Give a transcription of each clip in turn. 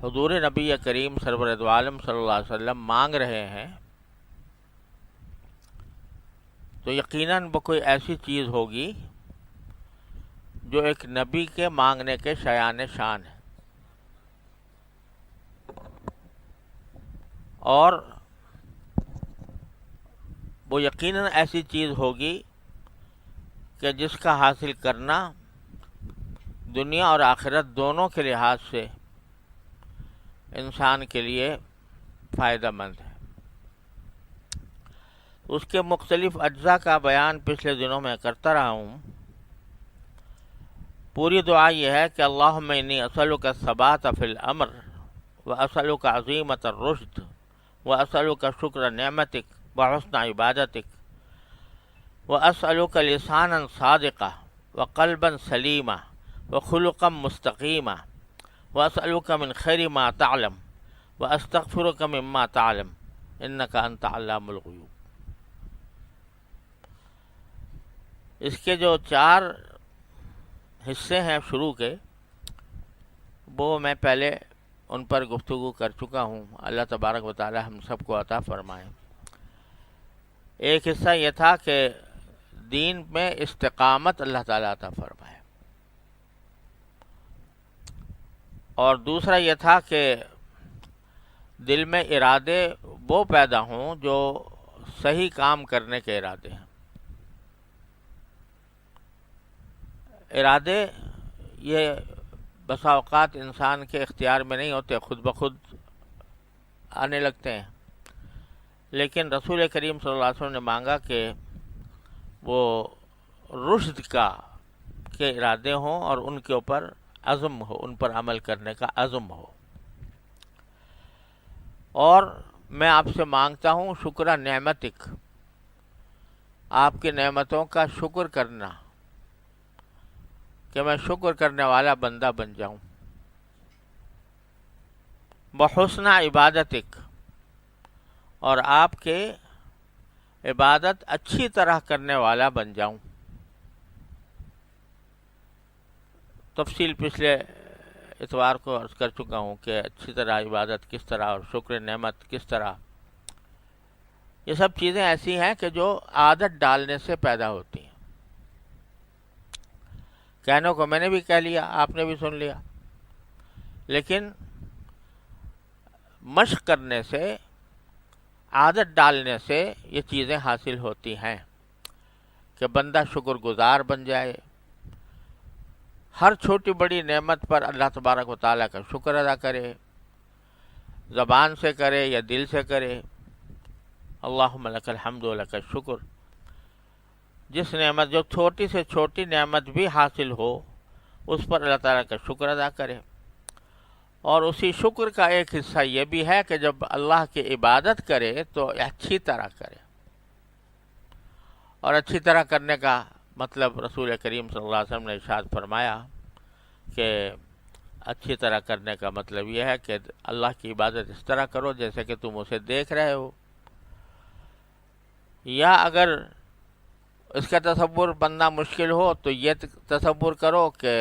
حضور نبی کریم سرور دو عالم صلی اللہ علیہ وسلم مانگ رہے ہیں تو یقیناً وہ کوئی ایسی چیز ہوگی جو ایک نبی کے مانگنے کے شایان شان ہے، اور وہ یقیناً ایسی چیز ہوگی کہ جس کا حاصل کرنا دنیا اور آخرت دونوں کے لحاظ سے انسان کے لیے فائدہ مند ہے۔ اس کے مختلف اجزاء کا بیان پچھلے دنوں میں کرتا رہا ہوں۔ پوری دعا یہ ہے کہ اللہم انی اسألک الثبات فی الامر واسألک عظیمت الرشد واسألک شکر نعمتک وحسن عبادتک واسألک لسانا صادقا وقلبا سلیما وخلقا مستقیما واسألک من خیر ما تعلم واستغفرک مما تعلم انک انت علام الغیوب۔ اس کے جو 4 حصے ہیں شروع کے، وہ میں پہلے ان پر گفتگو کر چکا ہوں۔ اللہ تبارک و تعالی ہم سب کو عطا فرمائے۔ ایک حصہ یہ تھا کہ دین میں استقامت اللہ تعالیٰ عطا فرمائے، اور دوسرا یہ تھا کہ دل میں ارادے وہ پیدا ہوں جو صحیح کام کرنے کے ارادے ہیں۔ ارادے یہ بسا اوقات انسان کے اختیار میں نہیں ہوتے، خود بخود آنے لگتے ہیں، لیکن رسول کریم صلی اللہ علیہ وسلم نے مانگا کہ وہ رشد کے ارادے ہوں اور ان کے اوپر عزم ہو، ان پر عمل کرنے کا عزم ہو۔ اور میں آپ سے مانگتا ہوں شکر نعمتک، آپ کی نعمتوں کا شکر کرنا، کہ میں شکر کرنے والا بندہ بن جاؤں۔ بحسن عبادتک، اور آپ کے عبادت اچھی طرح کرنے والا بن جاؤں۔ تفصیل پچھلے اتوار کو عرض کر چکا ہوں کہ اچھی طرح عبادت کس طرح اور شکر نعمت کس طرح۔ یہ سب چیزیں ایسی ہیں کہ جو عادت ڈالنے سے پیدا ہوتی ہیں۔ کہنے کو میں نے بھی کہہ لیا، آپ نے بھی سن لیا، لیکن مشق کرنے سے، عادت ڈالنے سے یہ چیزیں حاصل ہوتی ہیں کہ بندہ شکر گزار بن جائے، ہر چھوٹی بڑی نعمت پر اللہ تبارک و تعالیٰ کا شکر ادا کرے، زبان سے کرے یا دل سے کرے۔ اللہم لک الحمد و لک الشکر۔ جس نعمت، جو چھوٹی سے چھوٹی نعمت بھی حاصل ہو، اس پر اللہ تعالیٰ کا شکر ادا کرے۔ اور اسی شکر کا ایک حصہ یہ بھی ہے کہ جب اللہ کی عبادت کرے تو اچھی طرح کرے، اور اچھی طرح کرنے کا مطلب رسول کریم صلی اللہ علیہ وسلم نے ارشاد فرمایا کہ اچھی طرح کرنے کا مطلب یہ ہے کہ اللہ کی عبادت اس طرح کرو جیسے کہ تم اسے دیکھ رہے ہو، یا اگر اس کا تصور بننا مشکل ہو تو یہ تصور کرو کہ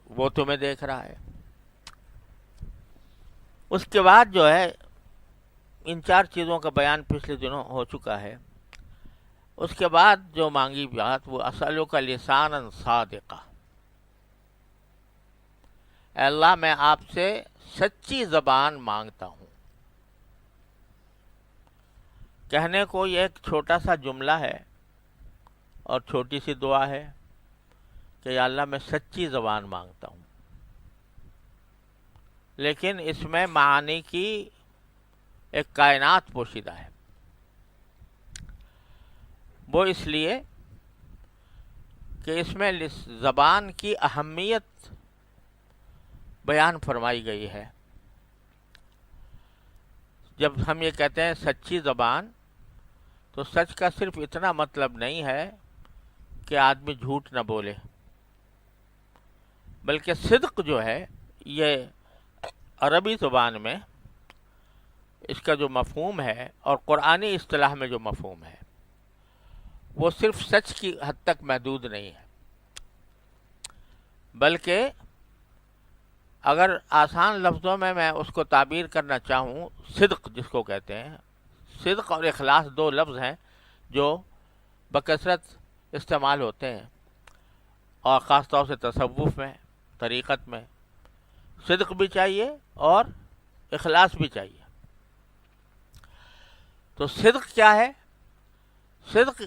وہ تمہیں دیکھ رہا ہے۔ اس کے بعد جو ہے، ان 4 چیزوں کا بیان پچھلے دنوں ہو چکا ہے۔ اس کے بعد جو مانگی بات وہ اسألک لسانا صادقا، اے اللہ میں آپ سے سچی زبان مانگتا ہوں۔ کہنے کو یہ ایک چھوٹا سا جملہ ہے اور چھوٹی سی دعا ہے کہ یا اللہ میں سچی زبان مانگتا ہوں، لیکن اس میں معانی کی ایک کائنات پوشیدہ ہے۔ وہ اس لیے کہ اس میں زبان کی اہمیت بیان فرمائی گئی ہے۔ جب ہم یہ کہتے ہیں سچی زبان، تو سچ کا صرف اتنا مطلب نہیں ہے کہ آدمی جھوٹ نہ بولے، بلکہ صدق جو ہے، یہ عربی زبان میں اس کا جو مفہوم ہے اور قرآنی اصطلاح میں جو مفہوم ہے، وہ صرف سچ کی حد تک محدود نہیں ہے، بلکہ اگر آسان لفظوں میں اس کو تعبیر کرنا چاہوں، صدق جس کو کہتے ہیں، صدق اور اخلاص دو لفظ ہیں جو بکثرت استعمال ہوتے ہیں، اور خاص طور سے تصوف میں، طریقت میں صدق بھی چاہیے اور اخلاص بھی چاہیے۔ تو صدق کیا ہے؟ صدق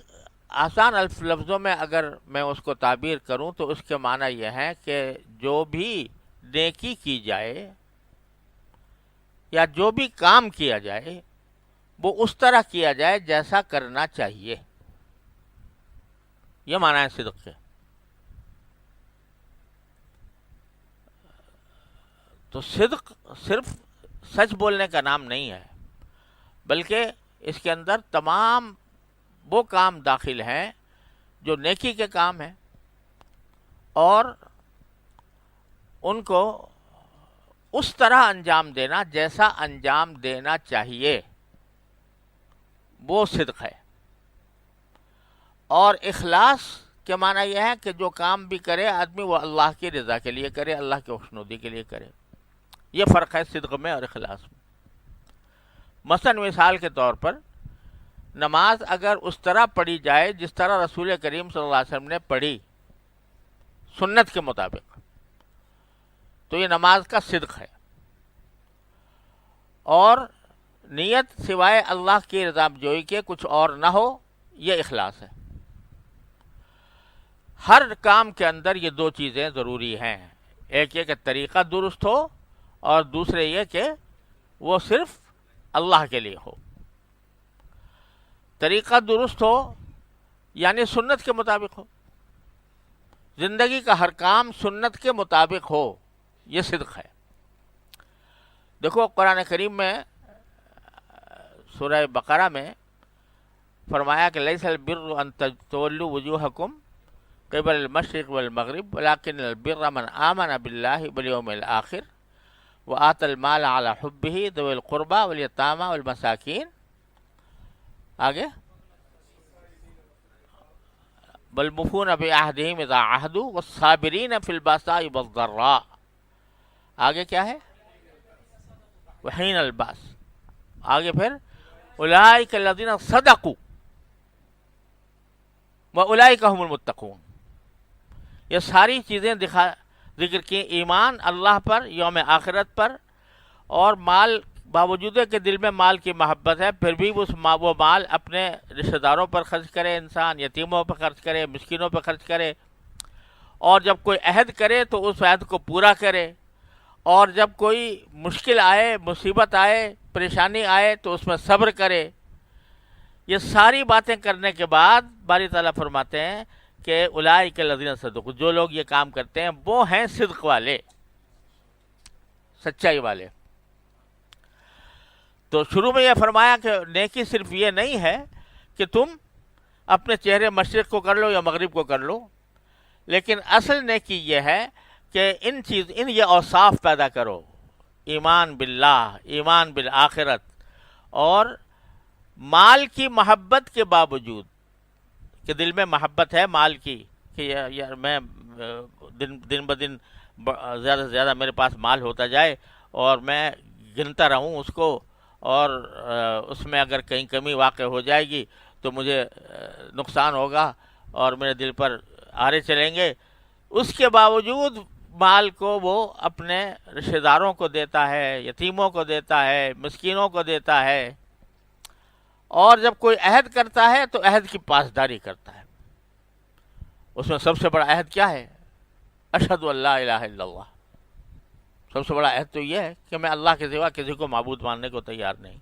آسان لفظوں میں اگر میں اس کو تعبیر کروں تو اس کے معنی یہ ہے کہ جو بھی نیکی کی جائے یا جو بھی کام کیا جائے وہ اس طرح کیا جائے جیسا کرنا چاہیے، یہ معنی ہے صدق کے۔ تو صدق صرف سچ بولنے کا نام نہیں ہے، بلکہ اس کے اندر تمام وہ کام داخل ہیں جو نیکی کے کام ہیں، اور ان کو اس طرح انجام دینا جیسا انجام دینا چاہیے، وہ صدق ہے۔ اور اخلاص کے معنی یہ ہے کہ جو کام بھی کرے آدمی وہ اللہ کی رضا کے لیے کرے، اللہ کے خوشنودی کے لیے کرے۔ یہ فرق ہے صدق میں اور اخلاص میں۔ مثلا مثال کے طور پر نماز اگر اس طرح پڑھی جائے جس طرح رسول کریم صلی اللہ علیہ وسلم نے پڑھی سنت کے مطابق، تو یہ نماز کا صدق ہے۔ اور نیت سوائے اللہ کی رضا جوئی کے کچھ اور نہ ہو، یہ اخلاص ہے۔ ہر کام کے اندر یہ دو چیزیں ضروری ہیں، ایک یہ کہ طریقہ درست ہو، اور دوسرے یہ کہ وہ صرف اللہ کے لیے ہو۔ طریقہ درست ہو یعنی سنت کے مطابق ہو، زندگی کا ہر کام سنت کے مطابق ہو، یہ صدق ہے۔ دیکھو قرآن کریم میں سورہ بقرہ میں فرمایا کہ لیس البر ان تولوا وجوہکم قبل المشرق والمغرب ولکن البر من آمن باللہ والیوم الآخر وآتى المال على حبه ذوي القربى والیتامى والمساکین، آگے والموفون بعہدہم اذا عاہدوا والصابرین فی البأساء والضراء، آگے کیا ہے؟ وحین الباس، آگے پھر اولئک الذین صدقوا واولئک هم المتقون۔ یہ ساری چیزیں ذکر کی، ایمان اللہ پر، یوم آخرت پر، اور مال، باوجود کہ دل میں مال کی محبت ہے پھر بھی وہ مال اپنے رشتہ داروں پر خرچ کرے، انسان یتیموں پر خرچ کرے، مسکینوں پر خرچ کرے، اور جب کوئی عہد کرے تو اس عہد کو پورا کرے، اور جب کوئی مشکل آئے، مصیبت آئے، پریشانی آئے تو اس میں صبر کرے۔ یہ ساری باتیں کرنے کے بعد باری تعالیٰ فرماتے ہیں کہ اولئک الذین صدقوا، جو لوگ یہ کام کرتے ہیں وہ ہیں صدق والے، سچائی والے۔ تو شروع میں یہ فرمایا کہ نیکی صرف یہ نہیں ہے کہ تم اپنے چہرے مشرق کو کر لو یا مغرب کو کر لو، لیکن اصل نیکی یہ ہے کہ ان یہ اوصاف پیدا کرو، ایمان باللہ، ایمان بالآخرت، اور مال کی محبت کے باوجود کہ دل میں محبت ہے مال کی، کہ یار میں دن بدن زیادہ سے زیادہ میرے پاس مال ہوتا جائے اور میں گنتا رہوں اس کو، اور اس میں اگر کہیں کمی واقع ہو جائے گی تو مجھے نقصان ہوگا اور میرے دل پر آرے چلیں گے، اس کے باوجود مال کو وہ اپنے رشتہ داروں کو دیتا ہے، یتیموں کو دیتا ہے، مسکینوں کو دیتا ہے، اور جب کوئی عہد کرتا ہے تو عہد کی پاسداری کرتا ہے۔ اس میں سب سے بڑا عہد کیا ہے؟ اشہد ان لا الہ الا اللہ۔ سب سے بڑا عہد تو یہ ہے کہ میں اللہ کے سوا کسی کو معبود ماننے کو تیار نہیں،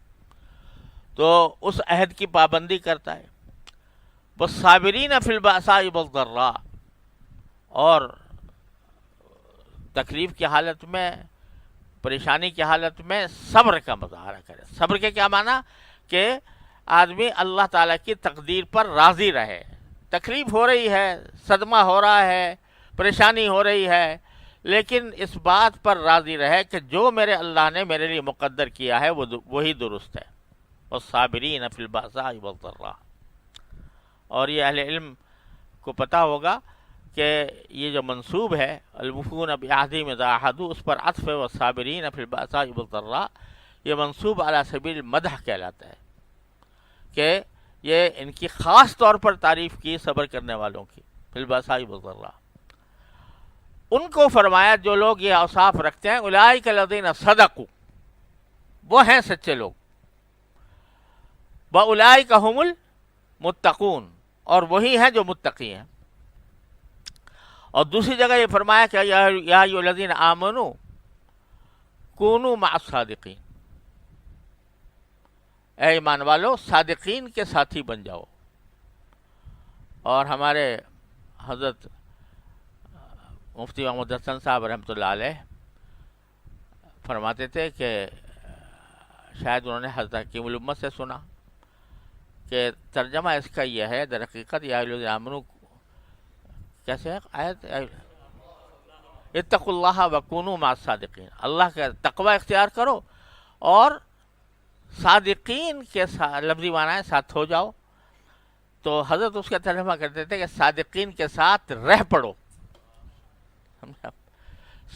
تو اس عہد کی پابندی کرتا ہے۔ والصابرین فی البأساء والضراء، اور تکلیف کی حالت میں، پریشانی کی حالت میں صبر کا مظاہرہ کرے۔ صبر کے کیا معنی؟ کہ آدمی اللہ تعالیٰ کی تقدیر پر راضی رہے، تکلیف ہو رہی ہے، صدمہ ہو رہا ہے، پریشانی ہو رہی ہے، لیکن اس بات پر راضی رہے کہ جو میرے اللہ نے میرے لیے مقدر کیا ہے وہی درست ہے۔ والصابرین فی البأساء والضراء۔ اور یہ اہل علم کو پتہ ہوگا کہ یہ جو منصوب ہے المفون بعہدہم اذا عاہدوا، اس پر عطف ہے والصابرین فی البأساء والضراء، یہ منصوب علی سبیل المدح کہلاتا ہے کہ یہ ان کی خاص طور پر تعریف کی صبر کرنے والوں کی، فی البأساء والضراء۔ ان کو فرمایا جو لوگ یہ اوصاف رکھتے ہیں، اولئک الذین صدقوا، وہ ہیں سچے لوگ، واولئک هم المتقون، اور وہی ہیں جو متقی ہیں۔ اور دوسری جگہ یہ فرمایا کہ یا ایھا الذین آمنوا کونوا مع الصادقین، اے ایمان والو صادقین کے ساتھی بن جاؤ۔ اور ہمارے حضرت مفتی محمد حسن صاحب رحمۃ اللہ علیہ فرماتے تھے کہ شاید انہوں نے حضرت حکیم الامت سے سنا کہ ترجمہ اس کا یہ ہے در حقیقت یا ایھا الذین آمنوا، کیسے ہے آیت، اتقوا اللہ وکونوا مع الصادقین، اللہ کا تقوی اختیار کرو اور صادقین کے ساتھ، لفظی معنی ہے ساتھ ہو جاؤ۔ تو حضرت اس کا ترجمہ کرتے تھے کہ صادقین کے ساتھ رہ پڑو،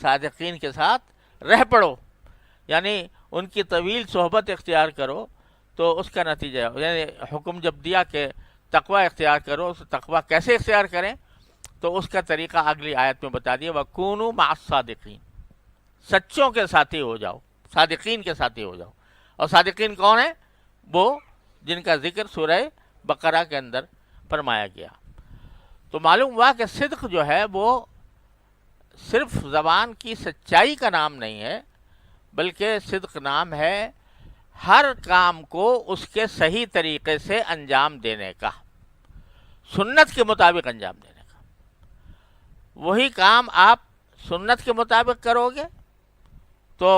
صادقین کے ساتھ رہ پڑو، یعنی ان کی طویل صحبت اختیار کرو تو اس کا نتیجہ ہے، یعنی حکم جب دیا کہ تقوی اختیار کرو، اس تقوی کیسے اختیار کریں تو اس کا طریقہ اگلی آیت میں بتا دیا، وَكُونُوا مَعَ الصَّادِقِينَ، سچوں کے ساتھی ہو جاؤ، صادقین کے ساتھی ہو جاؤ۔ اور صادقین کون ہیں؟ وہ جن کا ذکر سورہ بقرہ کے اندر فرمایا گیا۔ تو معلوم ہوا کہ صدق جو ہے وہ صرف زبان کی سچائی کا نام نہیں ہے، بلکہ صدق نام ہے ہر کام کو اس کے صحیح طریقے سے انجام دینے کا، سنت کے مطابق انجام دینے کا۔ وہی کام آپ سنت کے مطابق کرو گے تو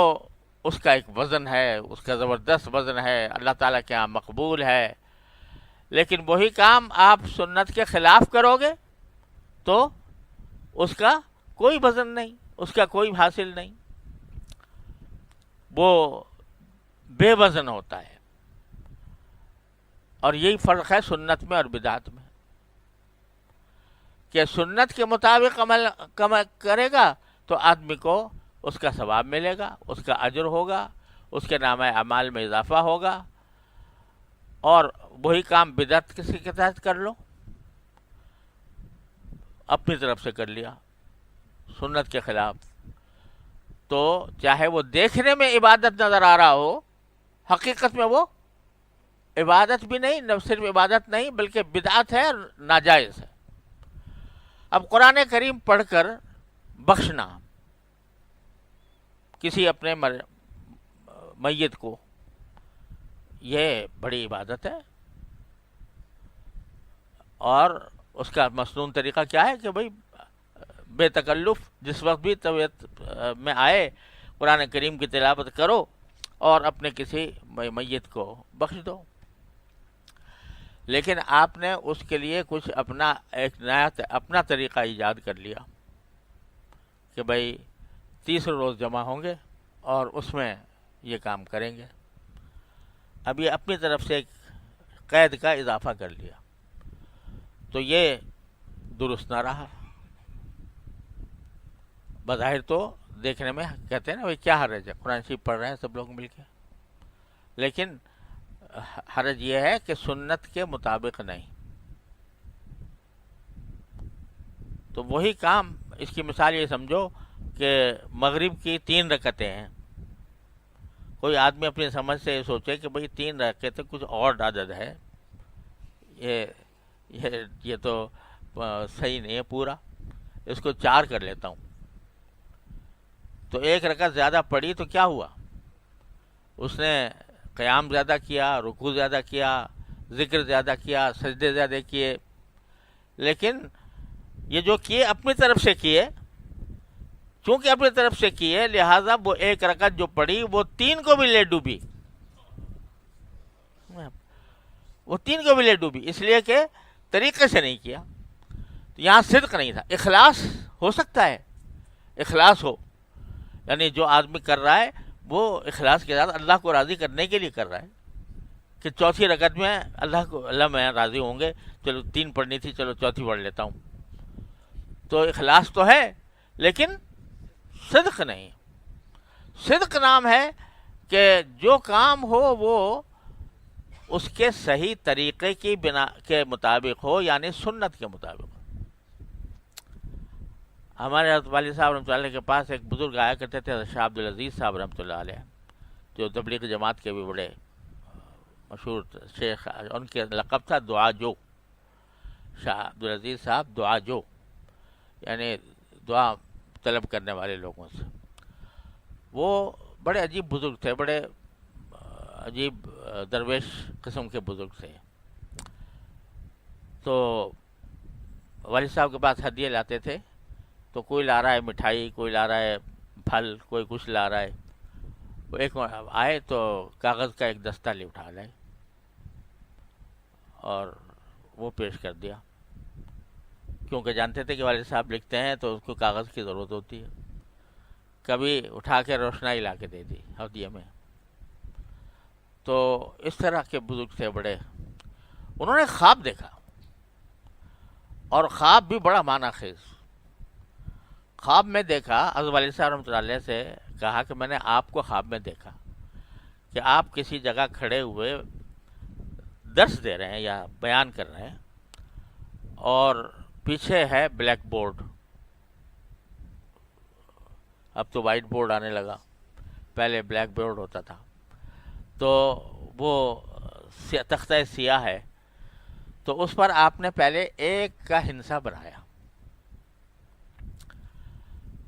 اس کا ایک وزن ہے، اس کا زبردست وزن ہے، اللہ تعالیٰ کے یہاں مقبول ہے۔ لیکن وہی کام آپ سنت کے خلاف کرو گے تو اس کا کوئی وزن نہیں، اس کا کوئی حاصل نہیں، وہ بے وزن ہوتا ہے۔ اور یہی فرق ہے سنت میں اور بدعت میں، کہ سنت کے مطابق عمل کرے گا تو آدمی کو اس کا ثواب ملے گا، اس کا اجر ہوگا، اس کے نامہ اعمال میں اضافہ ہوگا۔ اور وہی کام بدعت کسی کے تحت کر لو، اپنی طرف سے کر لیا سنت کے خلاف، تو چاہے وہ دیکھنے میں عبادت نظر آ رہا ہو، حقیقت میں وہ عبادت بھی نہیں، نہ صرف عبادت نہیں بلکہ بدعت ہے اور ناجائز ہے۔ اب قرآن کریم پڑھ کر بخشنا کسی اپنے میت کو، یہ بڑی عبادت ہے۔ اور اس کا مسنون طریقہ کیا ہے کہ بھئی بے تکلف جس وقت بھی طبیعت میں آئے قرآن کریم کی تلاوت کرو اور اپنے کسی میت کو بخش دو۔ لیکن آپ نے اس کے لیے کچھ اپنا ایک نیا اپنا طریقہ ایجاد کر لیا کہ بھئی تیسرے روز جمع ہوں گے اور اس میں یہ کام کریں گے۔ اب یہ اپنی طرف سے ایک قید کا اضافہ کر لیا، تو یہ درست نہ رہا۔ بظاہر تو دیکھنے میں کہتے ہیں نا بھئی کیا حرج ہے، قرآن شریف پڑھ رہے ہیں سب لوگ مل کے، لیکن حرج یہ ہے کہ سنت کے مطابق نہیں۔ تو وہی کام، اس کی مثال یہ سمجھو کہ مغرب کی 3 رکعتیں ہیں، کوئی آدمی اپنی سمجھ سے یہ سوچے کہ بھئی 3 رکعتیں کچھ اور عدد ہے، یہ تو صحیح نہیں ہے پورا، اس کو 4 کر لیتا ہوں، تو 1 رکعت زیادہ پڑی تو کیا ہوا؟ اس نے قیام زیادہ کیا، رکوع زیادہ کیا، ذکر زیادہ کیا، سجدے زیادہ کیے، لیکن یہ جو کیے اپنی طرف سے کیے، چونکہ اپنی طرف سے کیے لہذا وہ 1 رکعت جو پڑی وہ 3 کو بھی لے ڈوبی، وہ 3 کو بھی لے ڈوبی، اس لیے کہ طریقے سے نہیں کیا۔ تو یہاں صدق نہیں تھا، اخلاص ہو سکتا ہے، اخلاص ہو، یعنی جو آدمی کر رہا ہے وہ اخلاص کے ساتھ اللہ کو راضی کرنے کے لیے کر رہا ہے، کہ 4تھی رکعت میں اللہ میں راضی ہوں گے، چلو 3 پڑھنی تھی، چلو 4تھی پڑھ لیتا ہوں، تو اخلاص تو ہے لیکن صدق نہیں. صدق نام ہے کہ جو کام ہو وہ اس کے صحیح طریقے کی بنا کے مطابق ہو، یعنی سنت کے مطابق ہو. ہمارے حضرت والد صاحب رحمۃ اللہ علیہ کے پاس ایک بزرگ آیا کرتے تھے، حضرت شاہ عبدالعزیز صاحب رحمۃ اللہ علیہ، جو تبلیغ جماعت کے بھی بڑے مشہور شیخ. ان کے لقب تھا دعا جو. شاہ عبدالعزیز صاحب دعا جو، یعنی دعا طلب کرنے والے لوگوں سے. وہ بڑے عجیب بزرگ تھے، بڑے عجیب درویش قسم کے بزرگ تھے. تو والد صاحب کے پاس ہدیے لاتے تھے، تو کوئی لا رہا ہے مٹھائی، کوئی لا رہا ہے پھل، کوئی کچھ لا رہا ہے. وہ ایک آئے تو کاغذ کا ایک دستہ لے اٹھا لائے اور وہ پیش کر دیا، کیونکہ جانتے تھے کہ والد صاحب لکھتے ہیں تو اس کو کاغذ کی ضرورت ہوتی ہے. کبھی اٹھا کے روشنائی لا کے دے دی ہدیے میں. تو اس طرح کے بزرگ تھے بڑے. انہوں نے خواب دیکھا، اور خواب بھی بڑا معنی خیز. خواب میں دیکھا، حضرت والد صاحب رحمۃ اللہ علیہ سے کہا کہ میں نے آپ کو خواب میں دیکھا کہ آپ کسی جگہ کھڑے ہوئے درس دے رہے ہیں یا بیان کر رہے ہیں، اور پیچھے ہے بلیک بورڈ. اب تو وائٹ بورڈ آنے لگا، پہلے بلیک بورڈ ہوتا تھا. تو وہ تختہ سیاہ ہے، تو اس پر آپ نے پہلے ایک کا ہندسہ بنایا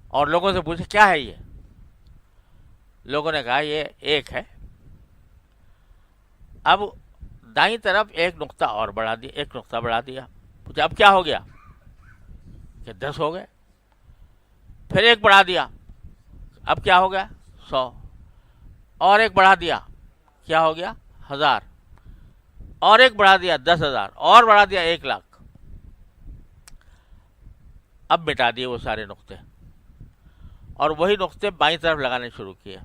اور لوگوں سے پوچھا کیا ہے یہ. لوگوں نے کہا یہ ایک ہے. اب دائیں طرف ایک نقطہ اور بڑھا دیا، ایک نقطہ بڑھا دیا. پوچھا اب کیا ہو گیا؟ کہ 10 ہو گئے. پھر ایک بڑھا دیا، اب کیا ہو گیا؟ 100. اور ایک بڑھا دیا، کیا ہو گیا؟ 1000. اور ایک بڑھا دیا 10,000. اور بڑھا دیا 1,00,000. اب مٹا دیے وہ سارے نقطے اور وہی نقطے بائیں طرف لگانے شروع کیے.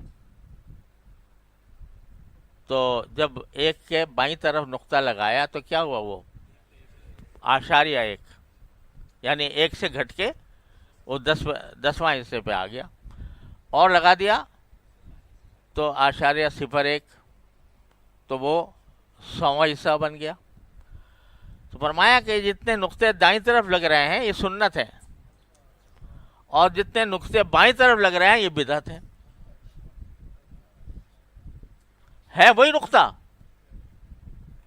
تو جب ایک کے بائیں طرف نقطہ لگایا تو کیا ہوا؟ وہ 0.1، یعنی ایک سے گھٹ کے وہ 10واں حصے پہ آ گیا. اور لگا دیا تو 0.01، تو وہ 100واں حصہ بن گیا. تو فرمایا کہ جتنے نقطے دائیں طرف لگ رہے ہیں یہ سنت ہے، اور جتنے نقطے بائیں طرف لگ رہے ہیں یہ بدعت ہے وہی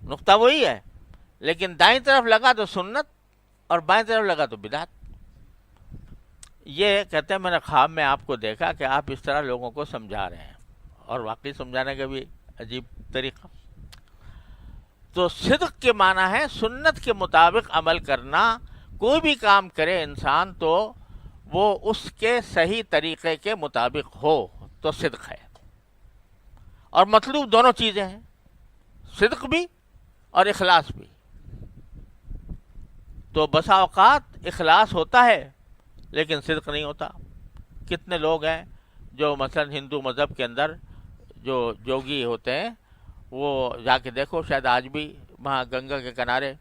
نقطہ وہی ہے، لیکن دائیں طرف لگا تو سنت اور بائیں طرف لگا تو بدعت. یہ کہتے ہیں میں نے خواب میں آپ کو دیکھا کہ آپ اس طرح لوگوں کو سمجھا رہے ہیں، اور واقعی سمجھانے کا بھی عجیب طریقہ. تو صدق کے معنی ہے سنت کے مطابق عمل کرنا. کوئی بھی کام کرے انسان تو وہ اس کے صحیح طریقے کے مطابق ہو تو صدق ہے. اور مطلوب دونوں چیزیں ہیں، صدق بھی اور اخلاص بھی. تو بسا اوقات اخلاص ہوتا ہے لیکن صدق نہیں ہوتا. کتنے لوگ ہیں جو مثلا ہندو مذہب کے اندر جو جوگی ہوتے ہیں، وہ جا کے دیکھو شاید آج بھی وہاں گنگا کے کنارے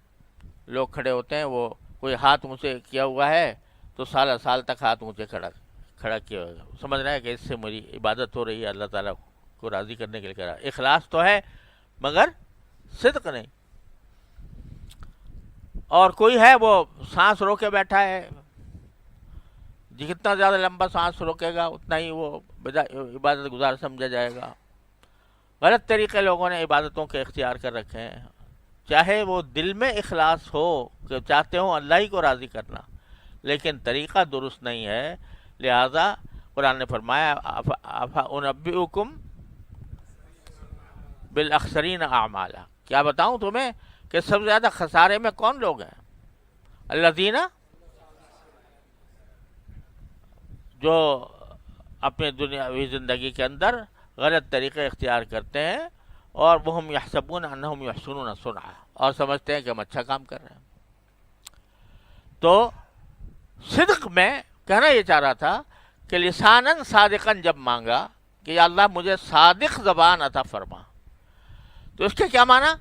لوگ کھڑے ہوتے ہیں. وہ کوئی ہاتھ منہ سے کیا ہوا ہے تو سال تک ہاتھ منہ سے کھڑا کیا ہوا ہے. سمجھ رہے ہیں کہ اس سے میری عبادت ہو رہی ہے، اللہ تعالیٰ کو راضی کرنے کے لیے کر رہا ہے. اخلاص تو ہے مگر صدق نہیں. اور کوئی ہے وہ سانس روکے بیٹھا ہے، جتنا زیادہ لمبا سانس روکے گا اتنا ہی وہ عبادت گزار سمجھا جائے گا. غلط طریقے لوگوں نے عبادتوں کے اختیار کر رکھے ہیں. چاہے وہ دل میں اخلاص ہو کہ چاہتے ہوں اللہ ہی کو راضی کرنا، لیکن طریقہ درست نہیں ہے. لہذا قرآن نے فرمایا انبئکم بالاخسرین اعمالا، کیا بتاؤں تمہیں کہ سب سے زیادہ خسارے میں کون لوگ ہیں؟ الذین، جو اپنے دنیاوی زندگی کے اندر غلط طریقے اختیار کرتے ہیں، اور وہم یحسبون انہم یحسنون صنعا، اور سمجھتے ہیں کہ ہم اچھا کام کر رہے ہیں. تو صدق میں کہنا یہ چاہ رہا تھا کہ لساناً صادقاً جب مانگا کہ یا اللہ مجھے صادق زبان عطا فرما، تو اس کے کیا معنی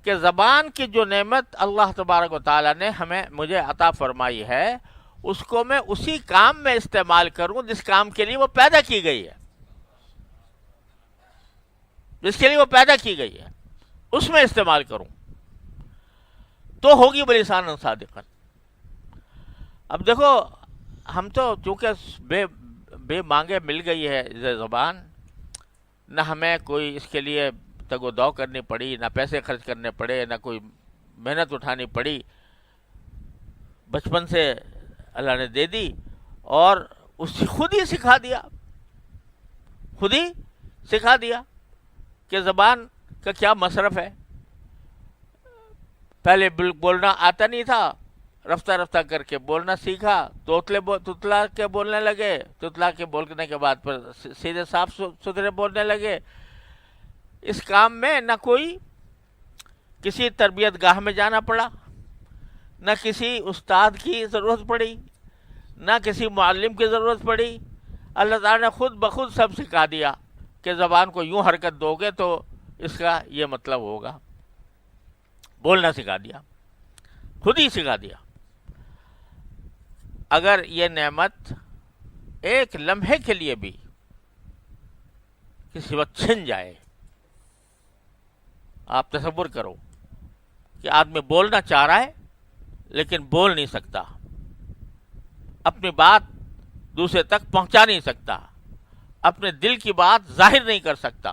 کہ زبان کی جو نعمت اللہ تبارک و تعالیٰ نے مجھے عطا فرمائی ہے، اس کو میں اسی کام میں استعمال کروں جس کام کے لیے وہ پیدا کی گئی ہے، جس کے لیے وہ پیدا کی گئی ہے، اس میں استعمال کروں تو ہوگی بلسان صادقا۔ اب دیکھو، ہم تو چونکہ بے مانگے مل گئی ہے زبان، نہ ہمیں کوئی اس کے لیے تگ و دو کرنی پڑی، نہ پیسے خرچ کرنے پڑے، نہ کوئی محنت اٹھانی پڑی، بچپن سے اللہ نے دے دی اور اس خود ہی سکھا دیا، خود ہی سکھا دیا کہ زبان کا کیا مصرف ہے۔ پہلے بولنا آتا نہیں تھا، رفتہ رفتہ کر کے بولنا سیکھا، تتلا کے بولنے لگے، تتلا کے بولنے کے بعد پھر سیدھے صاف ستھرے بولنے لگے۔ اس کام میں نہ کوئی کسی تربیت گاہ میں جانا پڑا، نہ کسی استاد کی ضرورت پڑی، نہ کسی معلم کی ضرورت پڑی۔ اللہ تعالیٰ نے خود بخود سب سکھا دیا کہ زبان کو یوں حرکت دو گے تو اس کا یہ مطلب ہوگا، بولنا سکھا دیا، خود ہی سکھا دیا۔ اگر یہ نعمت ایک لمحے کے لیے بھی کسی وقت چھن جائے، آپ تصور کرو کہ آدمی بولنا چاہ رہا ہے لیکن بول نہیں سکتا، اپنی بات دوسرے تک پہنچا نہیں سکتا، اپنے دل کی بات ظاہر نہیں کر سکتا،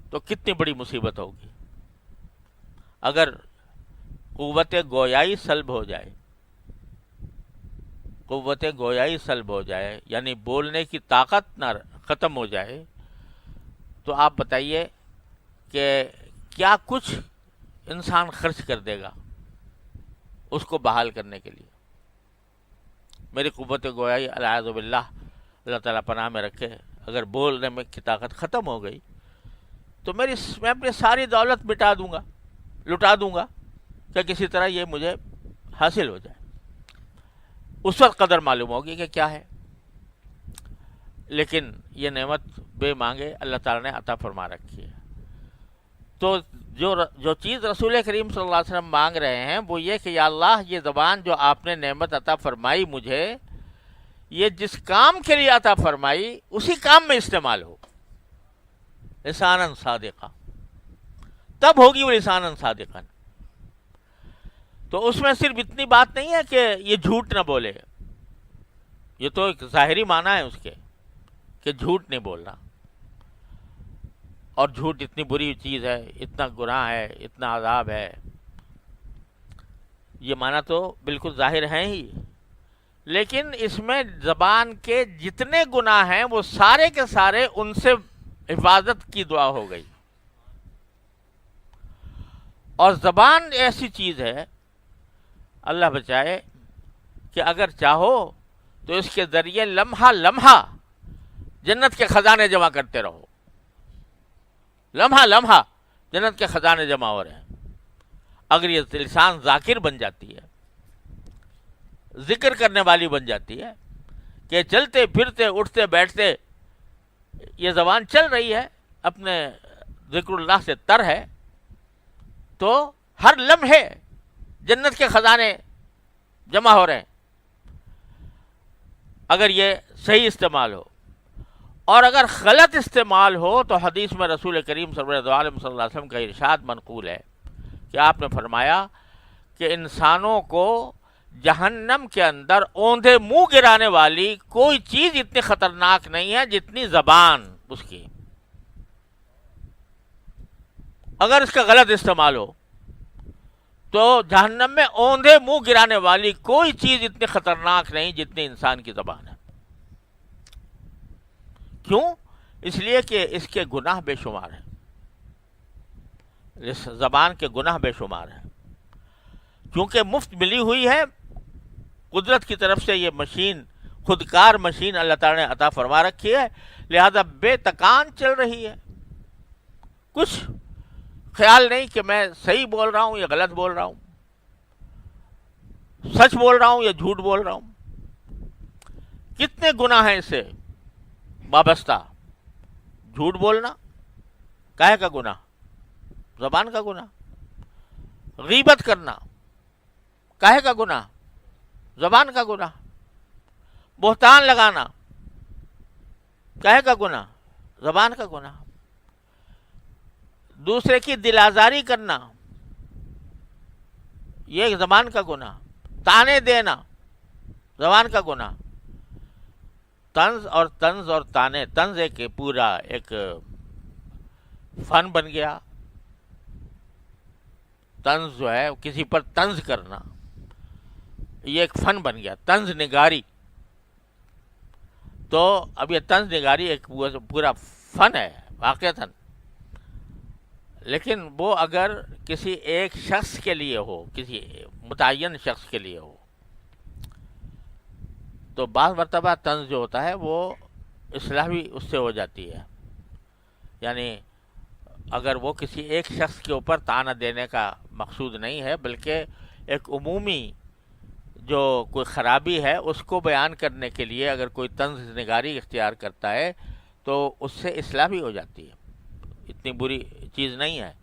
تو کتنی بڑی مصیبت ہوگی۔ اگر قوت گویائی سلب ہو جائے، قوت گویائی سلب ہو جائے، یعنی بولنے کی طاقت نہ ختم ہو جائے، تو آپ بتائیے کہ کیا کچھ انسان خرچ کر دے گا اس کو بحال کرنے کے لیے۔ میری قوت گویائی الیاذ باللہ، اللہ تعالیٰ پناہ میں رکھے، اگر بولنے میں کی طاقت ختم ہو گئی تو میں اپنی ساری دولت مٹا دوں گا، لٹا دوں گا کہ کسی طرح یہ مجھے حاصل ہو جائے۔ اس وقت قدر معلوم ہوگی کہ کیا ہے۔ لیکن یہ نعمت بے مانگے اللہ تعالیٰ نے عطا فرما رکھی ہے۔ تو جو چیز رسول کریم صلی اللہ علیہ وسلم مانگ رہے ہیں وہ یہ کہ یا اللہ، یہ زبان جو آپ نے نعمت عطا فرمائی مجھے، یہ جس کام کے لیے عطا فرمائی اسی کام میں استعمال ہو، لساناً صادقہ، تب ہوگی وہ لساناً صادقاً۔ تو اس میں صرف اتنی بات نہیں ہے کہ یہ جھوٹ نہ بولے، یہ تو ایک ظاہری معنی ہے اس کے کہ جھوٹ نہیں بولنا، اور جھوٹ اتنی بری چیز ہے، اتنا گناہ ہے، اتنا عذاب ہے، یہ معنی تو بالکل ظاہر ہے ہی۔ لیکن اس میں زبان کے جتنے گناہ ہیں وہ سارے کے سارے ان سے حفاظت کی دعا ہو گئی۔ اور زبان ایسی چیز ہے، اللہ بچائے، کہ اگر چاہو تو اس کے ذریعے لمحہ لمحہ جنت کے خزانے جمع کرتے رہو، لمحہ لمحہ جنت کے خزانے جمع ہو رہے ہیں۔ اگر یہ لسان ذاکر بن جاتی ہے، ذکر کرنے والی بن جاتی ہے، کہ چلتے پھرتے اٹھتے بیٹھتے یہ زبان چل رہی ہے، اپنے ذکر اللہ سے تر ہے، تو ہر لمحے جنت کے خزانے جمع ہو رہے ہیں، اگر یہ صحیح استعمال ہو۔ اور اگر غلط استعمال ہو تو حدیث میں رسول کریم صلی اللہ علیہ وسلم کا ارشاد منقول ہے کہ آپ نے فرمایا کہ انسانوں کو جہنم کے اندر اوندھے منہ گرانے والی کوئی چیز اتنی خطرناک نہیں ہے جتنی زبان اس کی، اگر اس کا غلط استعمال ہو تو جہنم میں اوندھے منہ گرانے والی کوئی چیز اتنی خطرناک نہیں جتنی انسان کی زبان ہے۔ کیوں؟ اس لیے کہ اس کے گناہ بے شمار ہیں، اس زبان کے گناہ بے شمار ہیں، کیونکہ مفت ملی ہوئی ہے قدرت کی طرف سے، یہ مشین، خودکار مشین اللہ تعالیٰ نے عطا فرما رکھی ہے، لہذا بے تکان چل رہی ہے، کچھ خیال نہیں کہ میں صحیح بول رہا ہوں یا غلط بول رہا ہوں، سچ بول رہا ہوں یا جھوٹ بول رہا ہوں۔ کتنے گناہ ہیں اس سے وابستہ؟ جھوٹ بولنا کاہے کا گناہ؟ زبان کا گناہ۔ غیبت کرنا کاہے کا گناہ؟ زبان کا گناہ. بہتان لگانا کہے کا گناہ؟ زبان کا گناہ. دوسرے کی دل آزاری کرنا یہ زبان کا گناہ. تانے دینا زبان کا گناہ. طنز اور تانے، طنز ایک پورا ایک فن بن گیا. طنز جو ہے کسی پر طنز کرنا یہ ایک فن بن گیا، طنز نگاری. تو اب یہ طنز نگاری ایک پورا فن ہے واقعتاً، لیکن وہ اگر کسی ایک شخص کے لیے ہو، کسی متعین شخص کے لیے ہو، تو بعض مرتبہ طنز جو ہوتا ہے وہ اصلاح بھی اس سے ہو جاتی ہے. یعنی اگر وہ کسی ایک شخص کے اوپر طعنہ دینے کا مقصود نہیں ہے، بلکہ ایک عمومی جو کوئی خرابی ہے اس کو بیان کرنے کے لیے اگر کوئی طنز نگاری اختیار کرتا ہے تو اس سے اصلاح بھی ہو جاتی ہے، اتنی بری چیز نہیں ہے.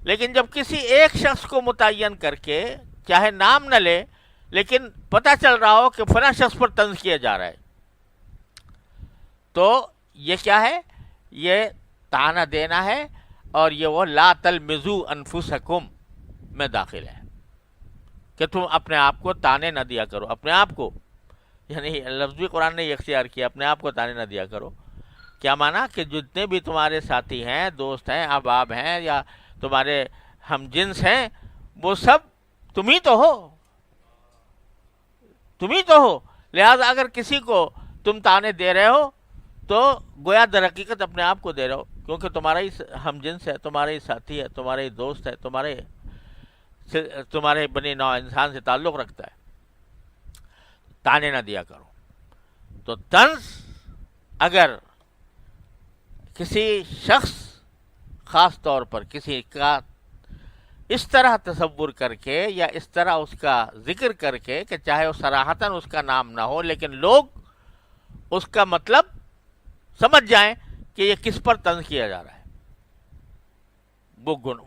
لیکن جب کسی ایک شخص کو متعین کر کے، چاہے نام نہ لے لیکن پتہ چل رہا ہو کہ فلاں شخص پر طنز کیا جا رہا ہے، تو یہ کیا ہے؟ یہ طعنہ دینا ہے، اور یہ وہ لا تلمزوا انفسکم میں داخل ہے کہ تم اپنے آپ کو طعنے نہ دیا کرو. اپنے آپ کو، یعنی لفظی قرآن نے یہ اختیار کیا، اپنے آپ کو طعنے نہ دیا کرو. کیا مانا؟ کہ جتنے بھی تمہارے ساتھی ہیں، دوست ہیں، احباب ہیں، یا تمہارے ہم جنس ہیں، وہ سب تم ہی تو ہو، تم ہی تو ہو. لہذا اگر کسی کو تم طعنے دے رہے ہو تو گویا در حقیقت اپنے آپ کو دے رہے ہو، کیونکہ تمہارا ہی ہم جنس ہے، تمہارا ہی ساتھی ہے، تمہارا ہی دوست ہے، تمہارے بنی نوع انسان سے تعلق رکھتا ہے. طعنے نہ دیا کرو. تو طنز اگر کسی شخص، خاص طور پر کسی کا اس طرح تصور کر کے یا اس طرح اس کا ذکر کر کے کہ چاہے وہ صراحتاً اس کا نام نہ ہو لیکن لوگ اس کا مطلب سمجھ جائیں کہ یہ کس پر طنز کیا جا رہا ہے،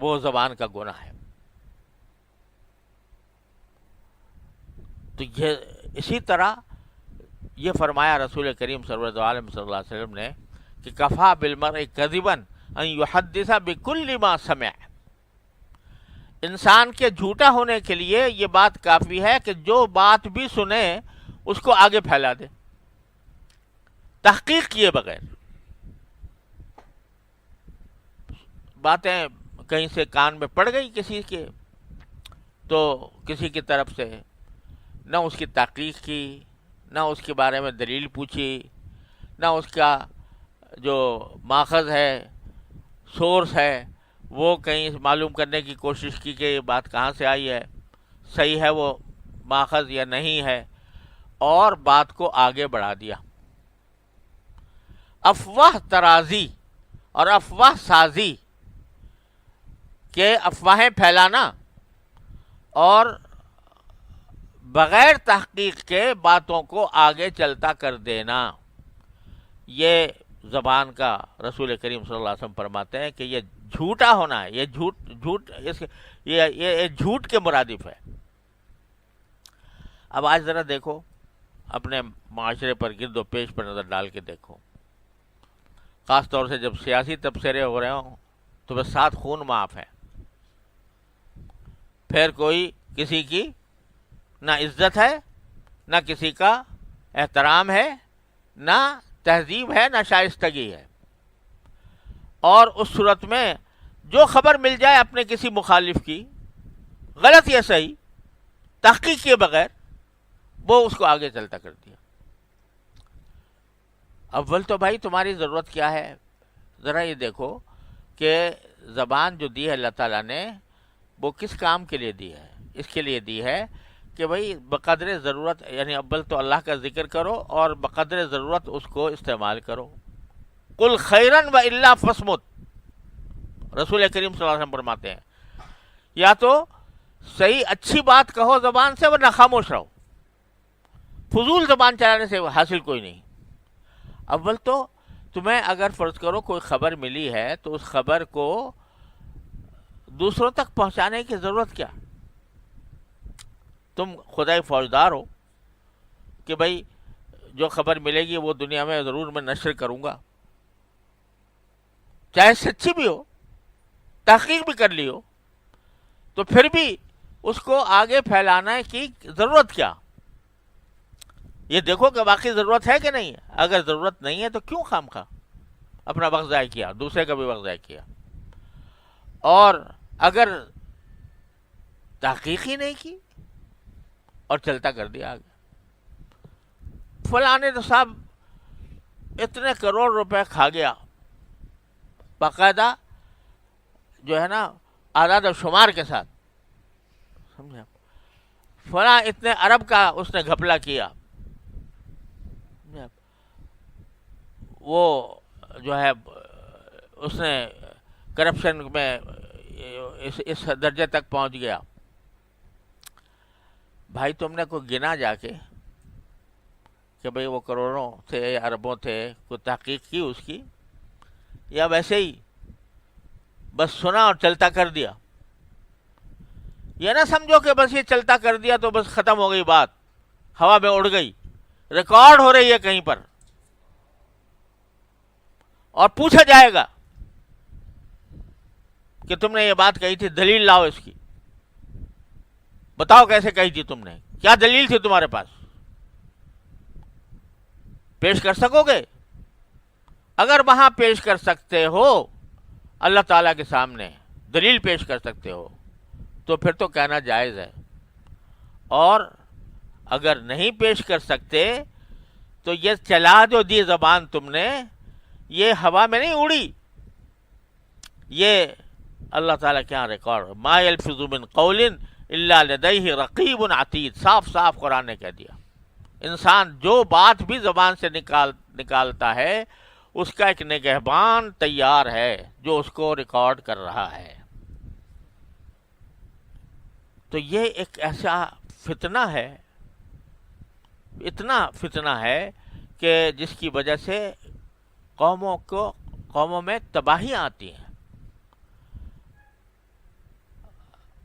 وہ زبان کا گناہ ہے. تو یہ اسی طرح یہ فرمایا رسول کریم صلی اللہ علیہ وسلم نے کہ کفا بالمرء کذبا ان یحدث بکل ما سمع. انسان کے جھوٹا ہونے کے لیے یہ بات کافی ہے کہ جو بات بھی سنے اس کو آگے پھیلا دے تحقیق کیے بغیر. باتیں کہیں سے کان میں پڑ گئی کسی کے، تو کسی کی طرف سے نہ اس کی تحقیق کی، نہ اس کے بارے میں دلیل پوچھی، نہ اس کا جو ماخذ ہے، سورس ہے، وہ کہیں معلوم کرنے کی کوشش کی کہ یہ بات کہاں سے آئی ہے، صحیح ہے وہ ماخذ یا نہیں ہے، اور بات کو آگے بڑھا دیا. افواہ ترازی اور افواہ سازی کہ افواہیں پھیلانا اور بغیر تحقیق کے باتوں کو آگے چلتا کر دینا، یہ زبان کا رسول کریم صلی اللہ علیہ وسلم فرماتے ہیں کہ یہ جھوٹا ہونا ہے. یہ جھوٹ کے مرادف ہے. اب آج ذرا دیکھو اپنے معاشرے پر گرد و پیش پر نظر ڈال کے دیکھو، خاص طور سے جب سیاسی تبصرے ہو رہے ہوں تو بس ساتھ خون معاف ہے. پھر کوئی کسی کی نہ عزت ہے، نہ کسی کا احترام ہے، نہ تہذیب ہے، نہ شائستگی ہے. اور اس صورت میں جو خبر مل جائے اپنے کسی مخالف کی، غلط یا صحیح، تحقیق کیے بغیر وہ اس کو آگے چلتا کر دیا. اول تو بھائی تمہاری ضرورت کیا ہے؟ ذرا یہ دیکھو کہ زبان جو دی ہے اللہ تعالیٰ نے وہ کس کام کے لیے دی ہے. اس کے لیے دی ہے کہ بھائی بقدر ضرورت، یعنی اول تو اللہ کا ذکر کرو اور بقدر ضرورت اس کو استعمال کرو. قل خیرن و الا فصمت، رسول کریم صلی اللہ علیہ وسلم فرماتے ہیں یا تو صحیح اچھی بات کہو زبان سے ورنہ خاموش رہو. فضول زبان چلانے سے حاصل کوئی نہیں. اول تو تمہیں اگر فرض کرو کوئی خبر ملی ہے تو اس خبر کو دوسروں تک پہنچانے کی ضرورت کیا؟ تم خدائی فوجدار ہو، کہ بھائی جو خبر ملے گی وہ دنیا میں ضرور میں نشر کروں گا، چاہے سچی بھی ہو، تحقیق بھی کر لی ہو، تو پھر بھی اس کو آگے پھیلانا کی ضرورت کیا؟ یہ دیکھو کہ واقعی ضرورت ہے کہ نہیں ہے۔ اگر ضرورت نہیں ہے تو کیوں خواہ اپنا وقت ضائع کیا، دوسرے کا بھی وقت ضائع کیا؟ اور اگر تحقیق ہی نہیں کی اور چلتا کر دیا آگے، فلاں نے تو صاحب اتنے کروڑ روپے کھا گیا، باقاعدہ جو ہے نا اعداد و شمار کے ساتھ، سمجھے؟ فلاں اتنے ارب کا اس نے گھپلا کیا، وہ جو ہے اس نے کرپشن میں اس درجے تک پہنچ گیا۔ بھائی تم نے کوئی گنا جا کے کہ بھئی وہ کروڑوں تھے، اربوں تھے، کوئی تحقیق کی اس کی، یا ویسے ہی بس سنا اور چلتا کر دیا؟ یہ نہ سمجھو کہ بس یہ چلتا کر دیا تو بس ختم ہو گئی بات، ہوا میں اڑ گئی، ریکارڈ ہو رہی ہے کہیں پر، اور پوچھا جائے گا کہ تم نے یہ بات کہی تھی، دلیل لاؤ اس کی، بتاؤ کیسے کہی تھی تم نے، کیا دلیل تھی تمہارے پاس؟ پیش کر سکو گے؟ اگر وہاں پیش کر سکتے ہو اللہ تعالیٰ کے سامنے، دلیل پیش کر سکتے ہو، تو پھر تو کہنا جائز ہے۔ اور اگر نہیں پیش کر سکتے تو یہ چلا جو دی زبان تم نے، یہ ہوا میں نہیں اڑی، یہ اللہ تعالیٰ کے یہاں ریکارڈ، ما یلفظ من قول الا لدیہ رقیب عتید، صاف صاف قرآن نے کہہ دیا۔ انسان جو بات بھی زبان سے نکالتا ہے، اس کا ایک نگہبان تیار ہے جو اس کو ریکارڈ کر رہا ہے۔ تو یہ ایک ایسا فتنہ ہے، اتنا فتنہ ہے کہ جس کی وجہ سے قوموں میں تباہیاں آتی ہیں۔